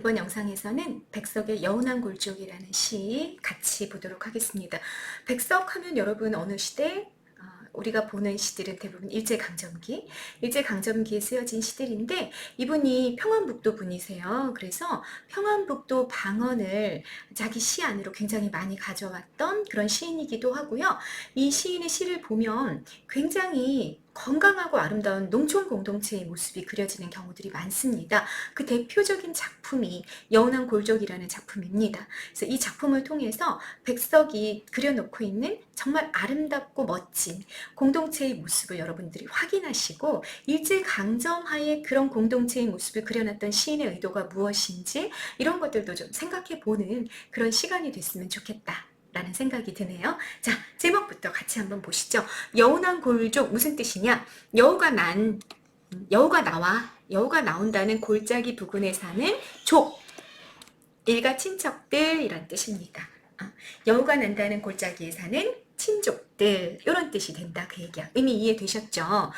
이번 영상에서는 백석의 여운한 골족이라는 시 같이 보도록 하겠습니다. 백석 하면 여러분 어느 시대? 우리가 보는 시들은 대부분 일제강점기에 쓰여진 시들인데 이분이 평안북도 분이세요. 그래서 평안북도 방언을 자기 시 안으로 굉장히 많이 가져왔던 그런 시인이기도 하고요. 이 시인의 시를 보면 굉장히 건강하고 아름다운 농촌 공동체의 모습이 그려지는 경우들이 많습니다. 그 대표적인 작품이 여운한 골족이라는 작품입니다. 그래서 이 작품을 통해서 백석이 그려놓고 있는 정말 아름답고 멋진 공동체의 모습을 여러분들이 확인하시고 일제강점하에 그런 공동체의 모습을 그려놨던 시인의 의도가 무엇인지 이런 것들도 좀 생각해보는 그런 시간이 됐으면 좋겠다 라는 생각이 드네요. 자, 제목부터 같이 한번 보시죠. 여운한 골족 무슨 뜻이냐? 여우가 나온다는 골짜기 부근에 사는 족, 일가 친척들 이란 뜻입니다. 여우가 난다는 골짜기에 사는 친족들 이런 뜻이 된다 그 얘기야. 이미 이해되셨죠?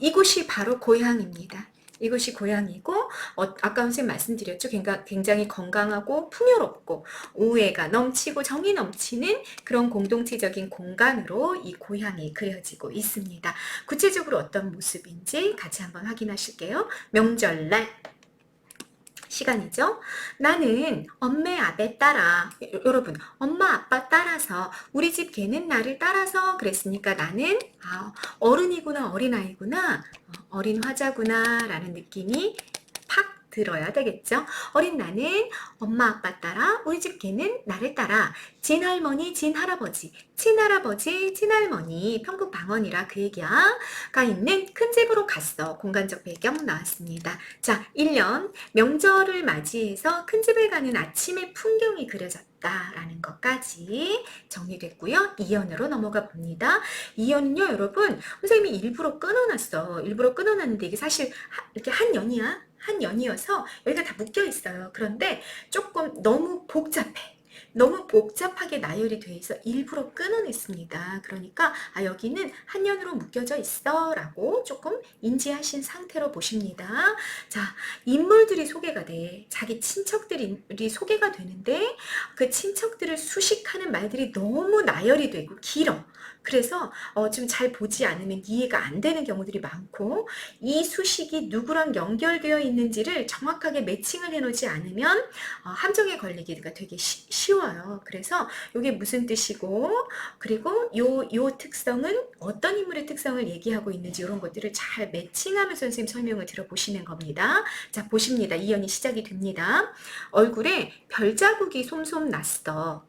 이곳이 바로 고향입니다. 이곳이 고향이고 아까 선생님 말씀드렸죠. 굉장히 건강하고 풍요롭고 우애가 넘치고 정이 넘치는 그런 공동체적인 공간으로 이 고향이 그려지고 있습니다. 구체적으로 어떤 모습인지 같이 한번 확인하실게요. 명절날 시간이죠. 나는 엄마 아베 따라 여러분 엄마 아빠 따라서 우리 집 개는 나를 따라서 그랬으니까 나는 어른이구나 어린아이구나 어린 화자구나 라는 느낌이 팍 들어야 되겠죠. 어린 나는 엄마 아빠 따라 우리 집 개는 나를 따라 진할머니 진할아버지 친할아버지 친할머니 평북 방언이라 그 얘기가 있는 큰 집으로 갔어. 공간적 배경 나왔습니다. 자, 1년 명절을 맞이해서 큰 집에 가는 아침의 풍경이 그려졌다 라는 것까지 정리됐고요. 2연으로 넘어가 봅니다. 2연은요 여러분 선생님이 일부러 끊어놨어. 일부러 끊어놨는데 이게 사실 이렇게 한 연이어서 여기가 다 묶여 있어요. 그런데 조금 너무 복잡해. 너무 복잡하게 나열이 돼 있어 일부러 끊어냈습니다. 그러니까 여기는 한 년으로 묶여져 있어 라고 조금 인지하신 상태로 보십니다. 자, 인물들이 소개가 돼. 자기 친척들이 소개가 되는데 그 친척들을 수식하는 말들이 너무 나열이 되고 길어. 그래서 좀 잘 보지 않으면 이해가 안 되는 경우들이 많고 이 수식이 누구랑 연결되어 있는지를 정확하게 매칭을 해놓지 않으면 함정에 걸리기가 되게 쉬워요. 그래서 이게 무슨 뜻이고 그리고 요 특성은 어떤 인물의 특성을 얘기하고 있는지 이런 것들을 잘 매칭하면서 선생님 설명을 들어보시는 겁니다. 자, 보십니다. 이연이 시작이 됩니다. 얼굴에 별자국이 솜솜 났어.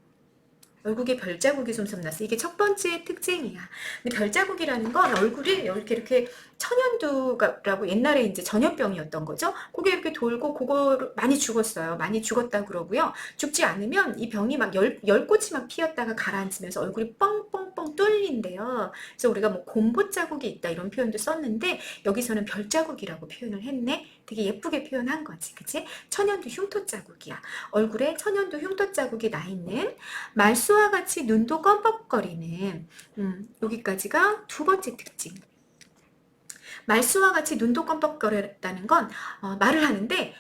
얼굴에 별자국이 솜솜 났어. 이게 첫 번째 특징이야. 근데 별자국이라는 건 얼굴이 이렇게 천연두라고 옛날에 이제 전염병이었던 거죠. 그게 이렇게 돌고 그거 많이 죽었어요. 많이 죽었다 그러고요. 죽지 않으면 이 병이 막 열 꽃이 막 피었다가 가라앉으면서 얼굴이 뻥뻥뻥 뚫린대요. 그래서 우리가 뭐 곰보 자국이 있다 이런 표현도 썼는데 여기서는 별자국이라고 표현을 했네. 되게 예쁘게 표현한 거지, 그치? 천연두 흉터 자국이야. 얼굴에 천연두 흉터 자국이 나 있는 말수와 같이 눈도 껌뻑거리는 여기까지가 두 번째 특징. 말수와 같이 눈도 껌뻑거렸다는 건 말을 하는데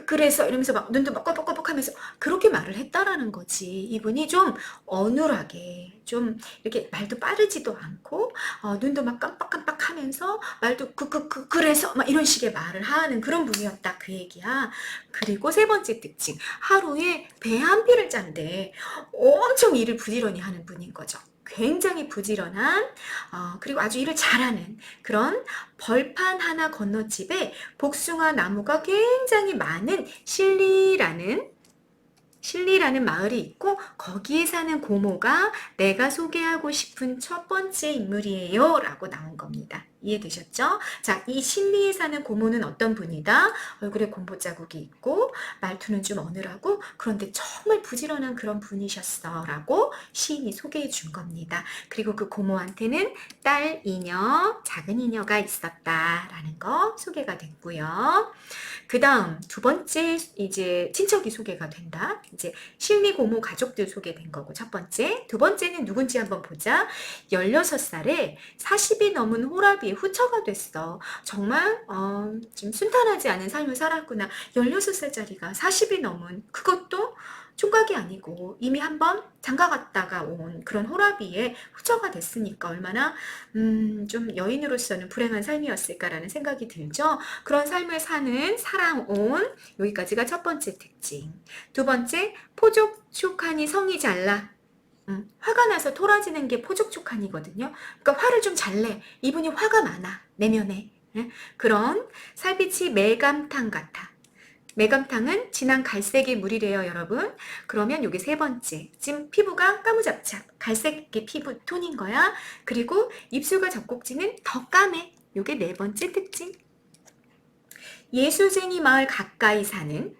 그래서 이러면서 막 눈도 막 껌뻑껌뻑 하면서 그렇게 말을 했다라는 거지. 이분이 좀 어눌하게 좀 이렇게 말도 빠르지도 않고 눈도 막 깜빡깜빡 하면서 말도 그래서 막 이런 식의 말을 하는 그런 분이었다 그 얘기야. 그리고 세 번째 특징, 하루에 배 한 피를 짠대. 엄청 일을 부지런히 하는 분인 거죠. 굉장히 부지런한 그리고 아주 일을 잘하는 그런 벌판 하나 건너집에 복숭아 나무가 굉장히 많은 실리라는 마을이 있고 거기에 사는 고모가 내가 소개하고 싶은 첫 번째 인물이에요 라고 나온 겁니다. 이해되셨죠? 자, 이 실리에 사는 고모는 어떤 분이다? 얼굴에 곰보 자국이 있고 말투는 좀 어눌하고 그런데 정말 부지런한 그런 분이셨어 라고 시인이 소개해 준 겁니다. 그리고 그 고모한테는 딸 이녀, 작은 이녀가 있었다 라는 거 소개가 됐고요. 그 다음 두 번째 이제 친척이 소개가 된다. 이제 실리 고모 가족들 소개된 거고 첫 번째. 두 번째는 누군지 한번 보자. 16살에 40이 넘은 호랍이 호라비의 후처가 됐어. 정말 좀 순탄하지 않은 삶을 살았구나. 16살짜리가 40이 넘은 그것도 총각이 아니고 이미 한번 장가갔다가 온 그런 호라비의 후처가 됐으니까 얼마나 좀 여인으로서는 불행한 삶이었을까라는 생각이 들죠. 그런 삶을 살아온 여기까지가 첫 번째 특징. 두 번째, 포족촉하니 성이 잘나. 화가 나서 토라지는 게 포족촉하니거든요. 그러니까 화를 좀 잘 내. 이분이 화가 많아. 내면에. 그런 살빛이 매감탕 같아. 매감탕은 진한 갈색의 물이래요, 여러분. 그러면 요게 세 번째. 지금 피부가 까무잡잡. 갈색의 피부 톤인 거야. 그리고 입술과 젖꼭지는 더 까매. 요게 네 번째 특징. 예수쟁이 마을 가까이 사는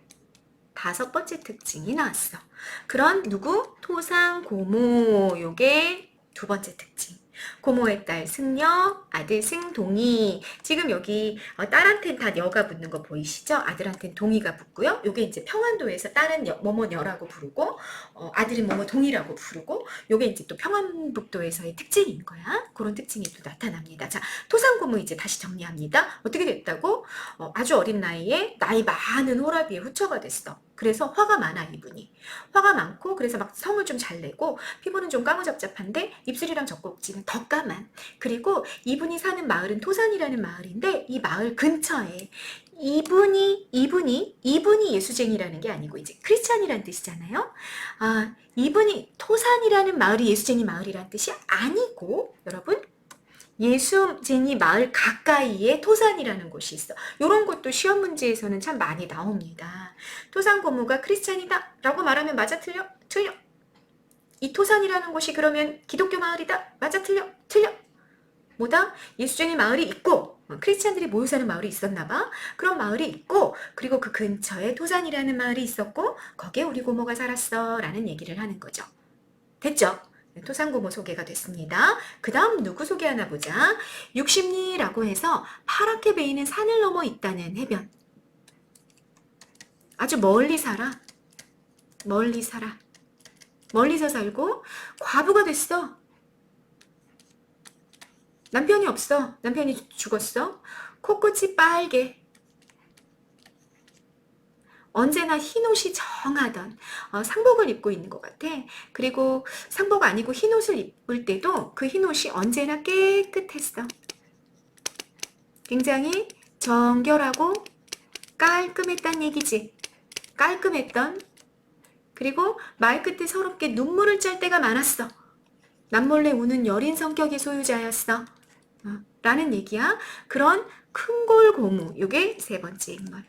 다섯 번째 특징이 나왔어. 그런 누구? 토상고모. 요게 두 번째 특징. 고모의 딸 승려, 아들 승동이. 지금 여기 딸한테는 다 여가 붙는 거 보이시죠? 아들한테는 동이가 붙고요. 요게 이제 평안도에서 딸은 뭐뭐여라고 부르고 아들은 뭐뭐동이라고 부르고 요게 이제 또 평안북도에서의 특징인 거야. 그런 특징이 또 나타납니다. 자, 토상고모 이제 다시 정리합니다. 어떻게 됐다고? 아주 어린 나이에 나이 많은 호라비의 후처가 됐어. 그래서 화가 많아 이분이. 화가 많고 그래서 막 성을 좀 잘 내고 피부는 좀 까무잡잡한데 입술이랑 젖꼭지는 더 까만. 그리고 이분이 사는 마을은 토산이라는 마을인데 이 마을 근처에 이분이 예수쟁이라는 게 아니고 이제 크리스찬이라는 뜻이잖아요. 아, 이분이 토산이라는 마을이 예수쟁이 마을이라는 뜻이 아니고 여러분 예수쟁이 마을 가까이에 토산이라는 곳이 있어. 이런 것도 시험 문제에서는 참 많이 나옵니다. 토산 고모가 크리스찬이다 라고 말하면 맞아 틀려? 틀려. 이 토산이라는 곳이 그러면 기독교 마을이다? 맞아 틀려? 틀려. 뭐다? 예수쟁이 마을이 있고 크리스찬들이 모여 사는 마을이 있었나 봐. 그런 마을이 있고 그리고 그 근처에 토산이라는 마을이 있었고 거기에 우리 고모가 살았어 라는 얘기를 하는 거죠. 됐죠? 토산고모 소개가 됐습니다. 그 다음 누구 소개하나 보자. 육십리라고 해서 파랗게 베이는 산을 넘어 있다는 해변. 아주 멀리 살아. 멀리서 살고 과부가 됐어. 남편이 없어. 남편이 죽었어. 코끝이 빨개. 언제나 흰옷이 정하던 상복을 입고 있는 것 같아. 그리고 상복 아니고 흰옷을 입을 때도 그 흰옷이 언제나 깨끗했어. 굉장히 정결하고 깔끔했단 얘기지. 깔끔했던. 그리고 말 끝에 서럽게 눈물을 짤 때가 많았어. 남몰래 우는 여린 성격의 소유자였어. 라는 얘기야. 그런 큰골 고무. 이게 세 번째 인물.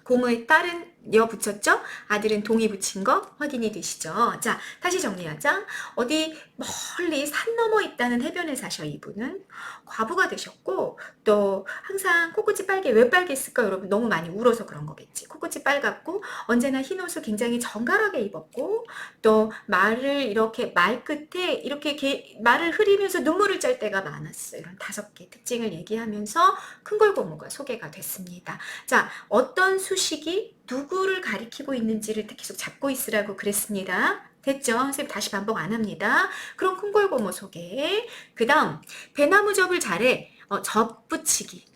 고모의 딸은 여 붙였죠? 아들은 동이 붙인 거 확인이 되시죠? 자, 다시 정리하자. 어디 멀리 산 넘어 있다는 해변에 사셔 이분은. 과부가 되셨고 또 항상 코끝이 빨개. 왜 빨갰을까? 여러분 너무 많이 울어서 그런 거겠지. 코끝이 빨갛고 언제나 흰옷을 굉장히 정갈하게 입었고 또 말을 이렇게 말끝에 이렇게 말을 흐리면서 눈물을 짤 때가 많았어요. 이런 5개 특징을 얘기하면서 큰골고모가 소개가 됐습니다. 자, 어떤 수식이 누구를 가리키고 있는지를 계속 잡고 있으라고 그랬습니다. 됐죠? 선생님 다시 반복 안 합니다. 그럼 큰골고모 소개. 그 다음 배나무 접을 잘해. 접붙이기.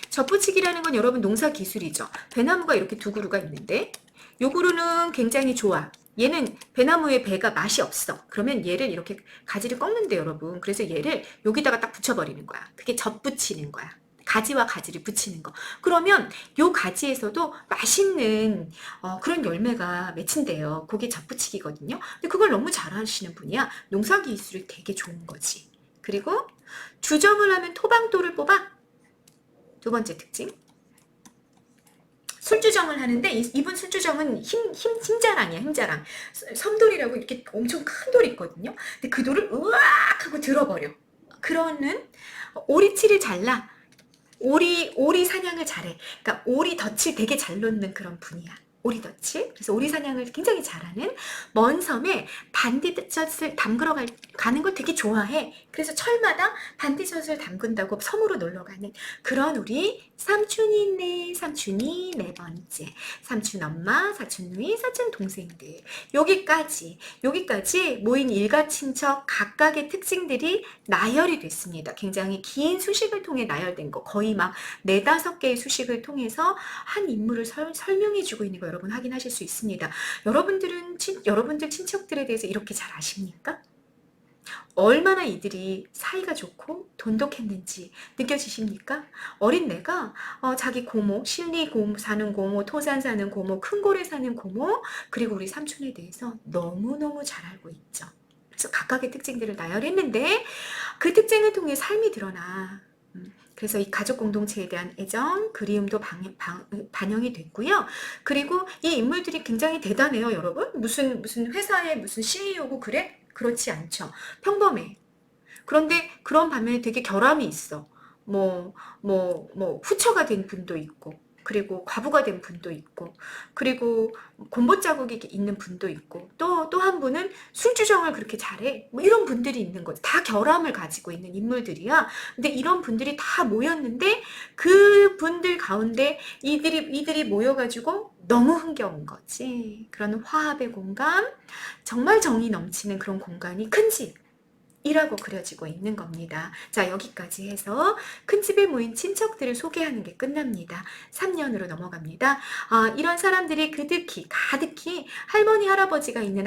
접붙이기라는 건 여러분 농사 기술이죠. 배나무가 이렇게 두 그루가 있는데 요 그루는 굉장히 좋아. 얘는 배나무의 배가 맛이 없어. 그러면 얘를 이렇게 가지를 꺾는데 여러분. 그래서 얘를 여기다가 딱 붙여버리는 거야. 그게 접붙이는 거야. 가지와 가지를 붙이는 거. 그러면 요 가지에서도 맛있는 그런 열매가 맺힌대요. 그게 접붙이기거든요. 근데 그걸 너무 잘하시는 분이야. 농사 기술이 되게 좋은 거지. 그리고 주점을 하면 토방도를 뽑아. 두 번째 특징. 술주정을 하는데 이분 술주정은 힘자랑이야. 힘자랑. 섬돌이라고 이렇게 엄청 큰 돌이 있거든요. 근데 그 돌을 으악 하고 들어버려. 그러는 오리치를 잘라. 오리 사냥을 잘해. 그러니까 오리 덫을 되게 잘 놓는 그런 분이야. 오리덫을, 그래서 오리 사냥을 굉장히 잘하는, 먼 섬에 반디젖을 담그러 가는 걸 되게 좋아해. 그래서 철마다 반디젖을 담근다고 섬으로 놀러 가는 그런 우리 삼촌이 있네. 삼촌이 네 번째, 삼촌 엄마, 사촌 누이, 사촌 동생들, 여기까지 모인 일가 친척 각각의 특징들이 나열이 됐습니다. 굉장히 긴 수식을 통해 나열된 거, 거의 막 4-5개의 수식을 통해서 한 인물을 설명해주고 있는 거 여러분 확인하실 수 있습니다. 여러분들 친척들에 대해서 이렇게 잘 아십니까? 얼마나 이들이 사이가 좋고 돈독했는지 느껴지십니까? 어린 내가 자기 고모, 실리 사는 고모, 토산 사는 고모, 큰고래 사는 고모, 그리고 우리 삼촌에 대해서 너무너무 잘 알고 있죠. 그래서 각각의 특징들을 나열했는데 그 특징을 통해 삶이 드러나. 그래서 이 가족 공동체에 대한 애정, 그리움도 반영이 됐고요. 그리고 이 인물들이 굉장히 대단해요, 여러분. 무슨 회사의 무슨 CEO고 그래? 그렇지 않죠. 평범해. 그런데 그런 반면에 되게 결함이 있어. 후처가 된 분도 있고, 그리고 과부가 된 분도 있고, 그리고 곰보 자국이 있는 분도 있고, 또 한 분은 술주정을 그렇게 잘해. 뭐 이런 분들이 있는 거지. 다 결함을 가지고 있는 인물들이야. 근데 이런 분들이 다 모였는데 그 분들 가운데 이들이 모여가지고 너무 흥겨운 거지. 그런 화합의 공간, 정말 정이 넘치는 그런 공간이 큰 집. 이라고 그려지고 있는 겁니다. 자, 여기까지 해서 큰 집에 모인 친척들을 소개하는 게 끝납니다. 3년으로 넘어갑니다. 이런 사람들이 가득히 할머니, 할아버지가 있는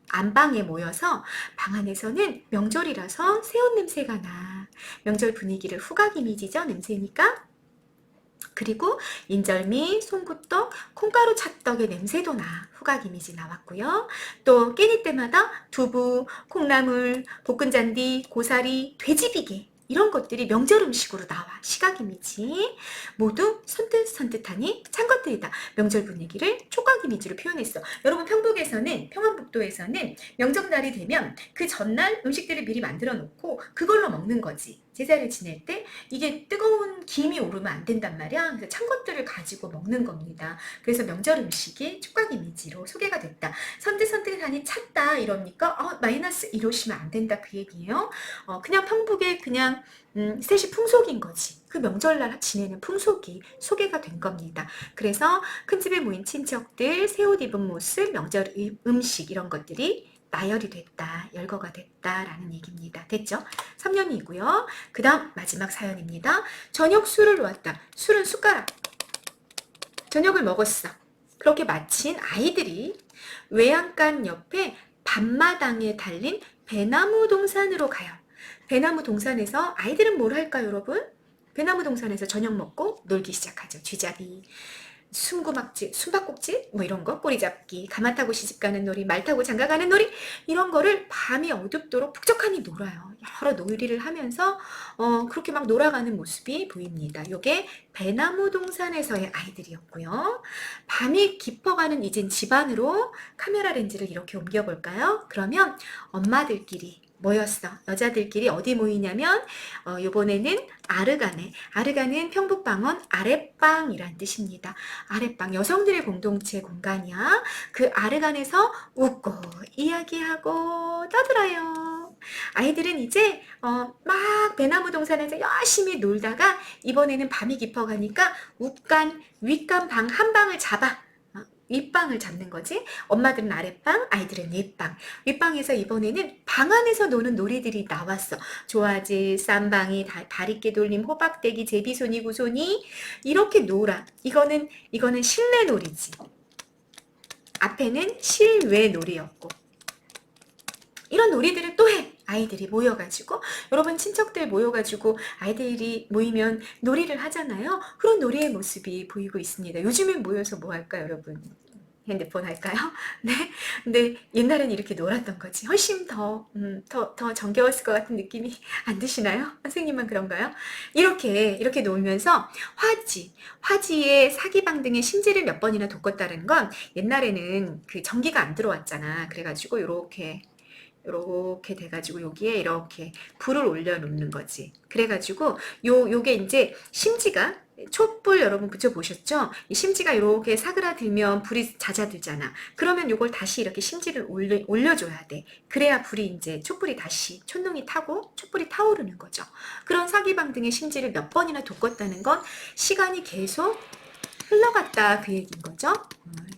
안방에 모여서 방 안에서는 명절이라서 새옷 냄새가 나. 명절 분위기를 후각 이미지죠? 냄새니까. 그리고 인절미, 송구떡, 콩가루 찰떡의 냄새도 나. 후각 이미지 나왔고요. 또 깻잎 때마다 두부, 콩나물, 볶은 잔디, 고사리, 돼지비계 이런 것들이 명절 음식으로 나와. 시각 이미지 모두 선뜻선뜻하니 찬 것들이다. 명절 분위기를 촉각 이미지로 표현했어. 여러분 평안북도에서는 명절날이 되면 그 전날 음식들을 미리 만들어 놓고 그걸로 먹는 거지. 제사를 지낼 때 이게 뜨거운 김이 오르면 안 된단 말이야. 그래서 찬 것들을 가지고 먹는 겁니다. 그래서 명절 음식이 촉각 이미지로 소개가 됐다. 선뜻선뜻하니 찼다 이럽니까? 마이너스 이러시면 안 된다 그 얘기예요. 그냥 평북의 그냥 셋이 풍속인 거지. 그 명절날 지내는 풍속이 소개가 된 겁니다. 그래서 큰 집에 모인 친척들, 새 옷 입은 모습, 명절 음식 이런 것들이 나열이 됐다, 열거가 됐다라는 얘기입니다. 됐죠? 3년이고요. 그 다음 마지막 사연입니다. 저녁 술을 놓았다. 술은 숟가락. 저녁을 먹었어. 그렇게 마친 아이들이 외양간 옆에 밤마당에 달린 배나무 동산으로 가요. 배나무 동산에서 아이들은 뭘 할까요, 여러분? 배나무 동산에서 저녁 먹고 놀기 시작하죠. 쥐잡이, 숨구막질, 숨바꼭질 뭐 이런 거, 꼬리잡기, 가마 타고 시집가는 놀이, 말 타고 장가가는 놀이 이런 거를 밤이 어둡도록 북적하니 놀아요. 여러 놀이를 하면서 그렇게 막 놀아가는 모습이 보입니다. 요게 배나무 동산에서의 아이들이었고요. 밤이 깊어가는 이젠 집안으로 카메라 렌즈를 이렇게 옮겨볼까요? 그러면 엄마들끼리 모였어. 여자들끼리 어디 모이냐면 요번에는 아르가네. 아르가는 평북방언 아랫방이란 뜻입니다. 아랫방, 여성들의 공동체 공간이야. 그 아르간에서 웃고 이야기하고 떠들어요. 아이들은 이제 막 배나무 동산에서 열심히 놀다가 이번에는 밤이 깊어가니까 윗간 방 한 방을 잡아. 윗방을 잡는 거지. 엄마들은 아랫방, 아이들은 윗방. 윗방에서 이번에는 방 안에서 노는 놀이들이 나왔어. 좋아질, 쌈방이, 다리깨 돌림, 호박대기, 제비손이, 구손이 이렇게 놀아. 이거는 실내 놀이지. 앞에는 실외 놀이였고. 이런 놀이들을 또 해. 아이들이 모여가지고, 여러분 친척들 모여가지고 아이들이 모이면 놀이를 하잖아요. 그런 놀이의 모습이 보이고 있습니다. 요즘엔 모여서 뭐 할까요, 여러분? 핸드폰 할까요? 네. 근데 옛날엔 이렇게 놀았던 거지. 훨씬 더 정겨웠을 것 같은 느낌이 안 드시나요? 선생님만 그런가요? 이렇게 놀면서 화지에 사기방 등의 심지를 몇 번이나 돋궜다는 건 옛날에는 그 전기가 안 들어왔잖아. 그래가지고 요렇게 돼가지고 여기에 이렇게 불을 올려놓는 거지. 그래가지고 요게 이제 심지가 촛불 여러분 붙여보셨죠? 이 심지가 이렇게 사그라들면 불이 잦아들잖아. 그러면 이걸 다시 이렇게 심지를 올려줘야 돼. 그래야 불이 이제 촛불이 다시 촛농이 타고 촛불이 타오르는 거죠. 그런 사기방등의 심지를 몇 번이나 돋궜다는 건 시간이 계속 흘러갔다 그 얘기인 거죠.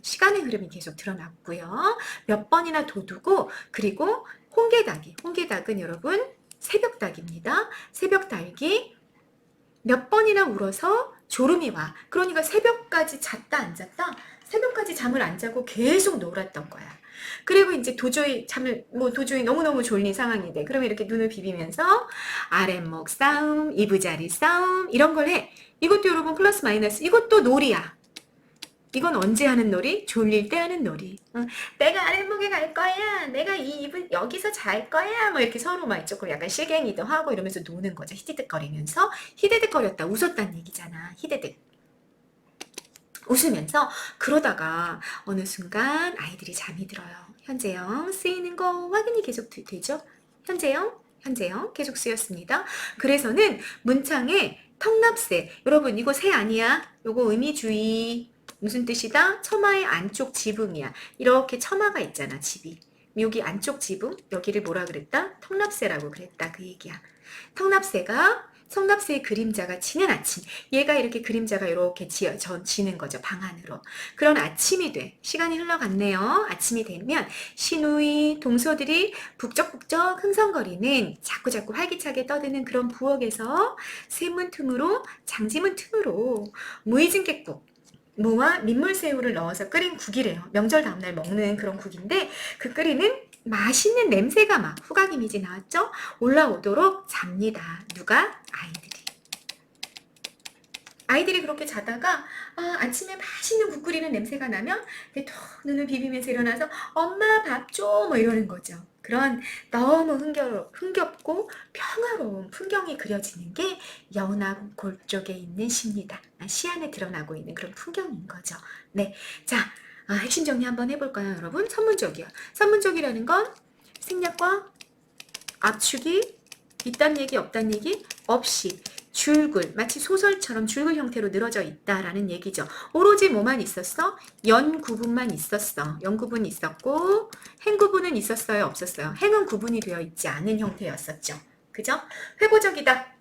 시간의 흐름이 계속 드러났고요. 몇 번이나 돋우고 그리고 홍게닭은 여러분 새벽닭입니다. 새벽닭이 몇 번이나 울어서 졸음이 와. 그러니까 새벽까지 잤다 안 잤다? 새벽까지 잠을 안 자고 계속 놀았던 거야. 그리고 이제 도저히 도저히 너무너무 졸린 상황이 돼. 그러면 이렇게 눈을 비비면서 아랫목 싸움, 이부자리 싸움 이런 걸 해. 이것도 여러분 플러스 마이너스 이것도 놀이야. 이건 언제 하는 놀이? 졸릴 때 하는 놀이. 내가 아랫목에 갈 거야. 내가 이 입을 여기서 잘 거야. 뭐 이렇게 서로 막 조금 약간 실갱이도 하고 이러면서 노는 거죠. 히데득거리면서. 히데득거렸다. 웃었다는 얘기잖아. 히데득. 웃으면서 그러다가 어느 순간 아이들이 잠이 들어요. 현재형 쓰이는 거 확인이 계속 되죠? 현재형 계속 쓰였습니다. 그래서는 문창에 턱납새. 여러분 이거 새 아니야? 요거 의미주의. 무슨 뜻이다? 처마의 안쪽 지붕이야. 이렇게 처마가 있잖아, 집이. 여기 안쪽 지붕, 여기를 뭐라 그랬다? 턱납새라고 그랬다, 그 얘기야. 성납새의 그림자가 지는 아침. 얘가 이렇게 그림자가 이렇게 지는 거죠, 방 안으로. 그런 아침이 돼. 시간이 흘러갔네요. 아침이 되면 시누이, 동서들이 북적북적 흥성거리는 자꾸자꾸 활기차게 떠드는 그런 부엌에서 세문 틈으로, 장지문 틈으로 무이진객국. 무와 민물새우를 넣어서 끓인 국이래요. 명절 다음날 먹는 그런 국인데 그 끓이는 맛있는 냄새가 막 후각 이미지 나왔죠? 올라오도록 잡니다. 누가? 아이들이 그렇게 자다가 아침에 맛있는 국 끓이는 냄새가 나면 톡 눈을 비비면서 일어나서 엄마 밥 줘 뭐 이러는 거죠. 그런 너무 흥겹고 평화로운 풍경이 그려지는 게 연합골 쪽에 있는 시입니다. 시 안에 드러나고 있는 그런 풍경인 거죠. 네, 자 핵심 정리 한번 해볼까요, 여러분? 선문적이요. 선문적이라는 건 생략과 압축이 있단 얘기 없단 얘기 없이 줄글, 마치 소설처럼 줄글 형태로 늘어져 있다라는 얘기죠. 오로지 뭐만 있었어? 연 구분만 있었어. 연 구분이 있었고 행 구분은 있었어요? 없었어요? 행은 구분이 되어 있지 않은 형태였었죠. 그죠? 회고적이다.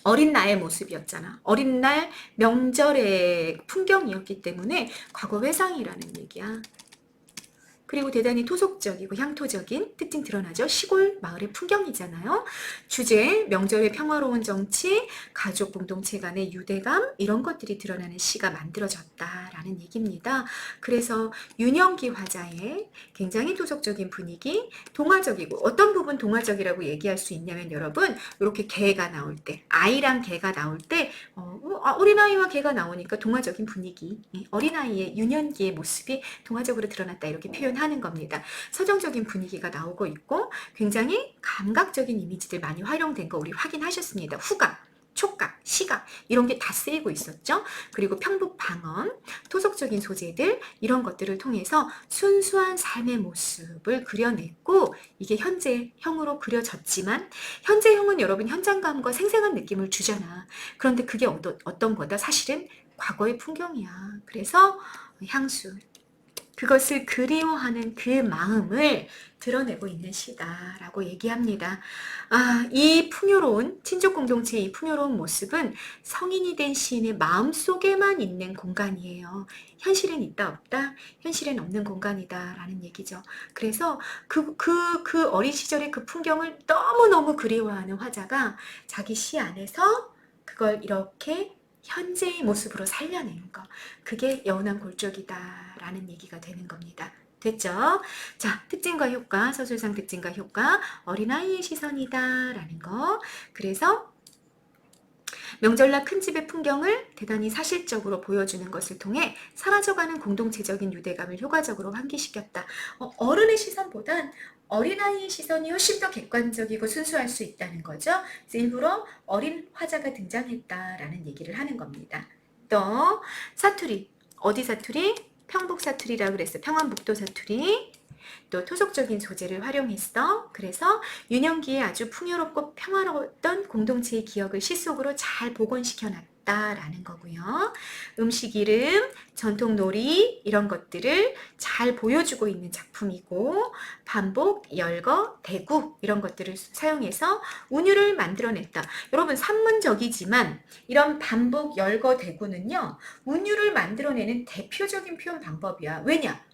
어린 나의 모습이었잖아. 어린 날 명절의 풍경이었기 때문에 과거 회상이라는 얘기야. 그리고 대단히 토속적이고 향토적인 특징 드러나죠. 시골 마을의 풍경이잖아요. 주제, 명절의 평화로운 정치, 가족 공동체 간의 유대감 이런 것들이 드러나는 시가 만들어졌다라는 얘기입니다. 그래서 윤영기 화자의 굉장히 토속적인 분위기, 동화적이고 어떤 부분 동화적이라고 얘기할 수 있냐면 여러분 이렇게 개가 나올 때, 아이랑 개가 나올 때 어린아이와 개가 나오니까 동화적인 분위기, 어린아이의 유년기의 모습이 동화적으로 드러났다 이렇게 표현하는 겁니다. 서정적인 분위기가 나오고 있고 굉장히 감각적인 이미지들 많이 활용된 거 우리 확인하셨습니다. 후각, 촉각, 시각 이런 게 다 쓰이고 있었죠. 그리고 평북 방언, 토속적인 소재들 이런 것들을 통해서 순수한 삶의 모습을 그려냈고 이게 현재형으로 그려졌지만 현재형은 여러분 현장감과 생생한 느낌을 주잖아. 그런데 그게 어떤 거다? 사실은 과거의 풍경이야. 그래서 향수 그것을 그리워하는 그 마음을 드러내고 있는 시다라고 얘기합니다. 이 풍요로운 친족 공동체의 이 풍요로운 모습은 성인이 된 시인의 마음속에만 있는 공간이에요. 현실은 있다 없다? 현실은 없는 공간이다라는 얘기죠. 그래서 그 어린 시절의 그 풍경을 너무너무 그리워하는 화자가 자기 시 안에서 그걸 이렇게 현재의 모습으로 살려내는 거. 그게 여운한 골적이다라는 얘기가 되는 겁니다. 됐죠? 자, 특징과 효과, 서술상 특징과 효과, 어린아이의 시선이다라는 거. 그래서 명절날 큰 집의 풍경을 대단히 사실적으로 보여주는 것을 통해 사라져가는 공동체적인 유대감을 효과적으로 환기시켰다. 어른의 시선보단 어린아이의 시선이 훨씬 더 객관적이고 순수할 수 있다는 거죠. 그래서 일부러 어린 화자가 등장했다라는 얘기를 하는 겁니다. 또 사투리, 어디 사투리? 평북 사투리라고 그랬어. 평안북도 사투리. 또 토속적인 소재를 활용했어. 그래서 유년기에 아주 풍요롭고 평화로웠던 공동체의 기억을 시 속으로 잘 복원시켜놨다. 있다라는 거고요. 음식 이름, 전통 놀이 이런 것들을 잘 보여주고 있는 작품이고 반복, 열거, 대구 이런 것들을 사용해서 운율을 만들어냈다. 여러분 산문적이지만 이런 반복, 열거, 대구는요. 운율을 만들어내는 대표적인 표현 방법이야. 왜냐?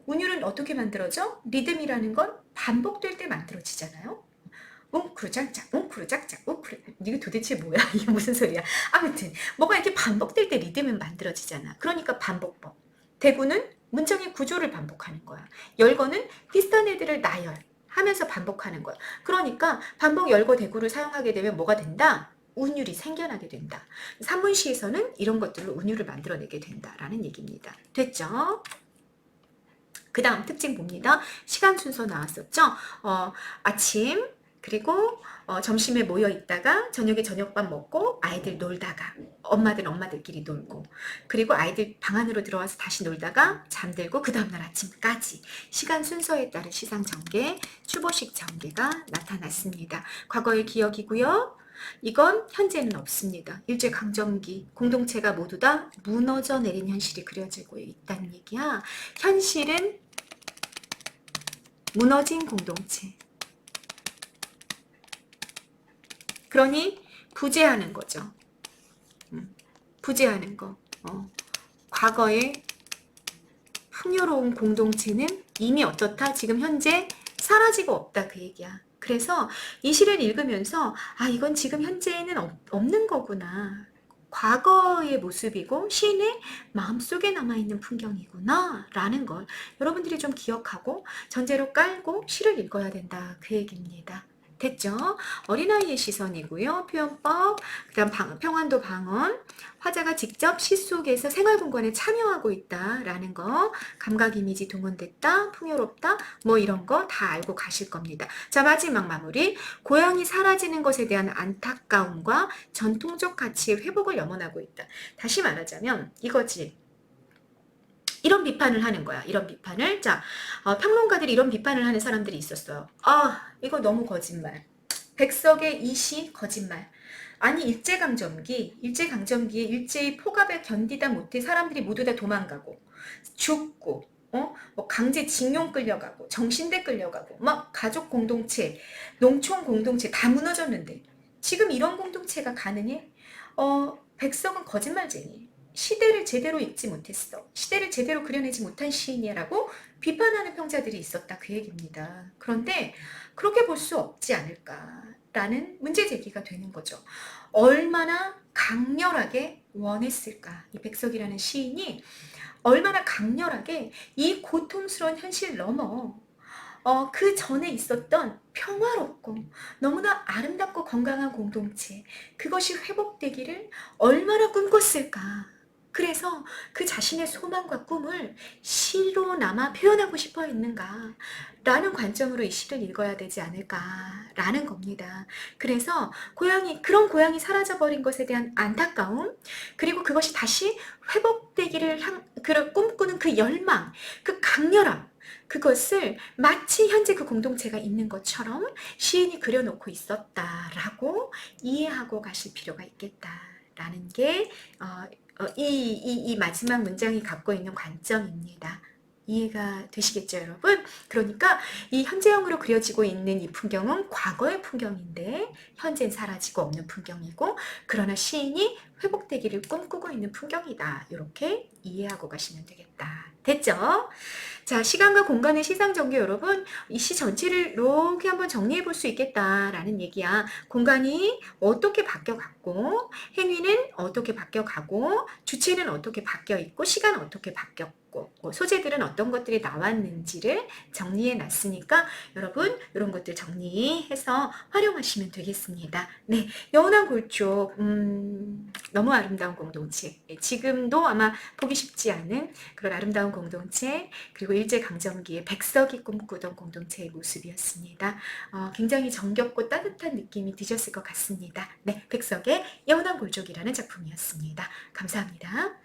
운율은 어떻게 만들어져? 리듬이라는 건 반복될 때 만들어지잖아요. 웅크르장짝 웅크르장짝 웅크르 이게 도대체 뭐야? 이게 무슨 소리야? 아무튼 뭐가 이렇게 반복될 때 리듬은 만들어지잖아. 그러니까 반복법. 대구는 문장의 구조를 반복하는 거야. 열거는 비슷한 애들을 나열하면서 반복하는 거야. 그러니까 반복, 열거, 대구를 사용하게 되면 뭐가 된다? 운율이 생겨나게 된다. 산문시에서는 이런 것들로 운율을 만들어내게 된다라는 얘기입니다. 됐죠? 그 다음 특징 봅니다. 시간 순서 나왔었죠? 아침 그리고 점심에 모여 있다가 저녁에 저녁밥 먹고 아이들 놀다가 엄마들은 엄마들끼리 놀고 그리고 아이들 방 안으로 들어와서 다시 놀다가 잠들고 그 다음날 아침까지 시간 순서에 따른 시상 전개, 추보식 전개가 나타났습니다. 과거의 기억이고요. 이건 현재는 없습니다. 일제강점기 공동체가 모두 다 무너져 내린 현실이 그려지고 있다는 얘기야. 현실은 무너진 공동체. 그러니 부재하는 거죠. 부재하는 거. 과거의 풍요로운 공동체는 이미 어떻다? 지금 현재 사라지고 없다 그 얘기야. 그래서 이 시를 읽으면서 이건 지금 현재에는 없는 거구나. 과거의 모습이고 시인의 마음속에 남아있는 풍경이구나 라는 걸 여러분들이 좀 기억하고 전제로 깔고 시를 읽어야 된다 그 얘기입니다. 됐죠? 어린아이의 시선이고요. 표현법, 그 다음 평안도 방언, 화자가 직접 시 속에서 생활공간에 참여하고 있다라는 거, 감각 이미지 동원됐다, 풍요롭다, 뭐 이런 거 다 알고 가실 겁니다. 자, 마지막 마무리. 고향이 사라지는 것에 대한 안타까움과 전통적 가치의 회복을 염원하고 있다. 다시 말하자면 이거지. 이런 비판을 하는 거야. 이런 비판을. 자, 평론가들이 이런 비판을 하는 사람들이 있었어요. 이거 너무 거짓말. 백석의 이 시 거짓말. 아니 일제강점기에 일제의 폭압에 견디다 못해 사람들이 모두 다 도망가고 죽고 뭐 강제징용 끌려가고 정신대 끌려가고 막 가족 공동체, 농촌 공동체 다 무너졌는데 지금 이런 공동체가 가능해? 백석은 거짓말쟁이. 시대를 제대로 읽지 못했어. 시대를 제대로 그려내지 못한 시인이라고 비판하는 평자들이 있었다 그 얘기입니다. 그런데 그렇게 볼 수 없지 않을까라는 문제 제기가 되는 거죠. 얼마나 강렬하게 원했을까. 이 백석이라는 시인이 얼마나 강렬하게 이 고통스러운 현실 넘어 그 전에 있었던 평화롭고 너무나 아름답고 건강한 공동체 그것이 회복되기를 얼마나 꿈꿨을까. 그래서 그 자신의 소망과 꿈을 시로 남아 표현하고 싶어 했는가 라는 관점으로 이 시를 읽어야 되지 않을까 라는 겁니다. 그래서 그런 고향이 사라져버린 것에 대한 안타까움 그리고 그것이 다시 회복되기를 꿈꾸는 그 열망 그 강렬함 그것을 마치 현재 그 공동체가 있는 것처럼 시인이 그려놓고 있었다라고 이해하고 가실 필요가 있겠다라는 게 이 마지막 문장이 갖고 있는 관점입니다. 이해가 되시겠죠, 여러분? 그러니까 이 현재형으로 그려지고 있는 이 풍경은 과거의 풍경인데 현재는 사라지고 없는 풍경이고 그러나 시인이 회복되기를 꿈꾸고 있는 풍경이다. 이렇게 이해하고 가시면 되겠다. 됐죠? 자, 시간과 공간의 시상 전개 여러분, 이 시 전체를 이렇게 한번 정리해 볼 수 있겠다라는 얘기야. 공간이 어떻게 바뀌어갔고, 행위는 어떻게 바뀌어가고, 주체는 어떻게 바뀌어 있고, 시간은 어떻게 바뀌었고, 소재들은 어떤 것들이 나왔는지를 정리해 놨으니까 여러분 이런 것들 정리해서 활용하시면 되겠습니다. 네, 여운한 골조 너무 아름다운 공동체 지금도 아마 보기 쉽지 않은 그런 아름다운 공동체 그리고 일제강점기에 백석이 꿈꾸던 공동체의 모습이었습니다. 굉장히 정겹고 따뜻한 느낌이 드셨을 것 같습니다. 네, 백석의 여운한 골조기라는 작품이었습니다. 감사합니다.